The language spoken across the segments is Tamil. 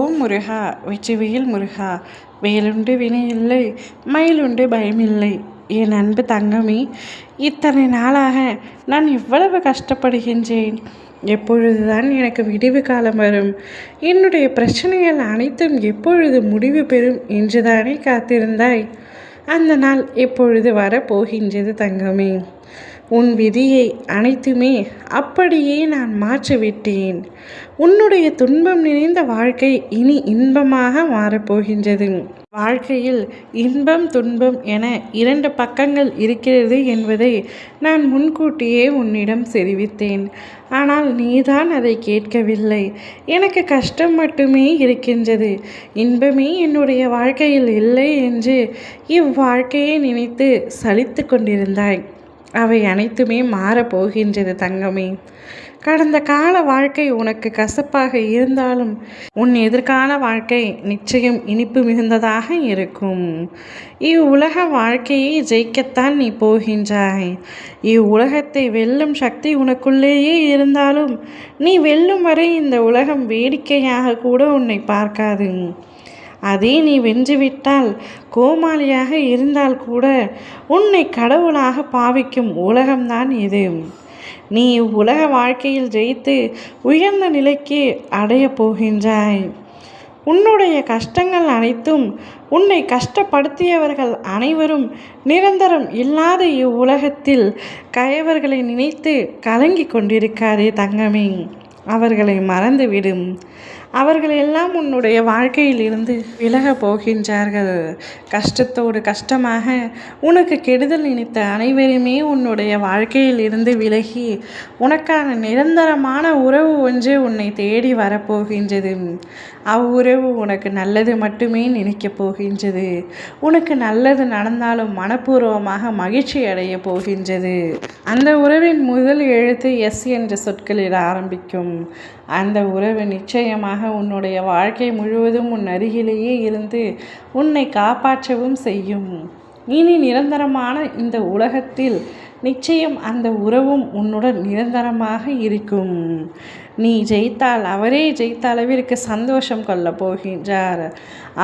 ஓம் முருகா வெற்றிவேல் முருகா. வேலுண்டு வினையில்லை, மயிலுண்டு பயமில்லை. என் அன்பு தங்கமே, இத்தனை நாளாக நான் எவ்வளவு கஷ்டப்படுகின்றேன். எப்பொழுதுதான் எனக்கு விடிவு காலம் வரும், என்னுடைய பிரச்சனைகள் அனைத்தும் எப்பொழுது முடிவு பெறும் என்றுதானே காத்திருந்தாய். அந்த நாள் எப்பொழுது வரப்போகின்றது தங்கமே. உன் விதியை அனைத்துமே அப்படியே நான் மாற்றிவிட்டேன். உன்னுடைய துன்பம் நிறைந்த வாழ்க்கை இனி இன்பமாக மாறப்போகின்றது. வாழ்க்கையில் இன்பம் துன்பம் என 2 பக்கங்கள் இருக்கிறது என்பதை நான் முன்கூட்டியே உன்னிடம் தெரிவித்தேன். ஆனால் நீதான் அதை கேட்கவில்லை. எனக்கு கஷ்டம் மட்டுமே இருக்கின்றது, இன்பமே என்னுடைய வாழ்க்கையில் இல்லை என்று இவ்வாழ்க்கையை நினைத்து சலித்து கொண்டிருந்தாய். அவை அனைத்துமே மாறப்போகின்றது தங்கமே. கடந்த கால வாழ்க்கை உனக்கு கசப்பாக இருந்தாலும் உன் எதிர்கால வாழ்க்கை நிச்சயம் இனிப்பு மிகுந்ததாக இருக்கும். இவ்வுலக வாழ்க்கையை ஜெயிக்கத்தான் நீ போகின்றாய். இவ்வுலகத்தை வெல்லும் சக்தி உனக்குள்ளேயே இருந்தாலும் நீ வெல்லும் வரை இந்த உலகம் வேடிக்கையாக கூட உன்னை பார்க்காது. அதே நீ வென்றுவிட்டால், கோமாளியாக இருந்தால் கூட உன்னை கடவுளாக பாவிக்கும் உலகம்தான் இது. நீ உலக வாழ்க்கையில் ஜெயித்து உயர்ந்த நிலைக்கு அடையப் போகின்றாய். உன்னுடைய கஷ்டங்கள் அனைத்தும், உன்னை கஷ்டப்படுத்தியவர்கள் அனைவரும் நிரந்தரம் இல்லாத இவ்வுலகத்தில் கயவர்களை நினைத்து கலங்கி கொண்டிருக்காதே தங்கமே. அவர்களை மறந்துவிடும். அவர்களெல்லாம் உன்னுடைய வாழ்க்கையில் இருந்து விலக போகின்றார்கள். கஷ்டத்தோடு கஷ்டமாக உனக்கு கெடுதல் நினைத்த அனைவருமே உன்னுடைய வாழ்க்கையில் இருந்து விலகி உனக்கான நிரந்தரமான உறவு ஒன்று உன்னை தேடி வரப்போகின்றது. அவ்வுறவு உனக்கு நல்லது மட்டுமே நினைக்கப் போகின்றது. உனக்கு நல்லது நடந்தாலும் மனப்பூர்வமாக மகிழ்ச்சி அடைய போகின்றது. அந்த உறவின் முதல் எழுத்து எஸ் என்ற சொற்களில் ஆரம்பிக்கும். அந்த உறவு நிச்சயமாக உன்னுடைய வாழ்க்கை முழுவதும் உன் அருகிலேயே இருந்து உன்னை காப்பாற்றவும் செய்யும். இனி நிரந்தரமான இந்த உலகத்தில் நிச்சயம் அந்த உறவும் உன்னுடன் நிரந்தரமாக இருக்கும். நீ ஜெயித்தால் அவரே ஜெயித்த அளவிற்கு சந்தோஷம் கொள்ளப் போகின்றார்.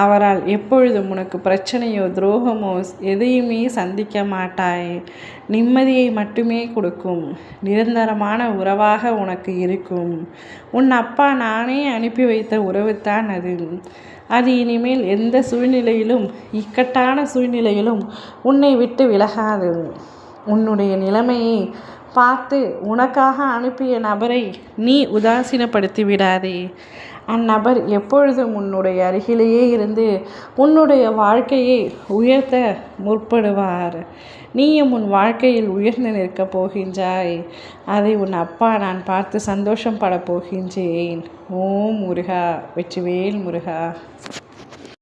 அவரால் எப்பொழுதும் உனக்கு பிரச்சனையோ துரோகமோ எதையுமே சந்திக்க மாட்டாய். நிம்மதியை மட்டுமே கொடுக்கும் நிரந்தரமான உறவாக உனக்கு இருக்கும். உன் அப்பா நானே அனுப்பி வைத்த உறவுத்தான் அது. அது இனிமேல் எந்த சூழ்நிலையிலும், இக்கட்டான சூழ்நிலையிலும் உன்னை விட்டு விலகாது. உன்னுடைய நிலைமையை பார்த்து உனக்காக அனுப்பிய நபரை நீ உதாசீனப்படுத்தி விடாதே. அந்நபர் எப்பொழுதும் உன்னுடைய அருகிலேயே இருந்து உன்னுடைய வாழ்க்கையை உயர்த்த முற்படுவார். நீயும் உன் வாழ்க்கையில் உயர்ந்து நிற்கப் போகின்றாய். அதை உன் அப்பா நான் பார்த்து சந்தோஷம் பட போகின்றேன். ஓம் முருகா வெற்றிவேல் முருகா.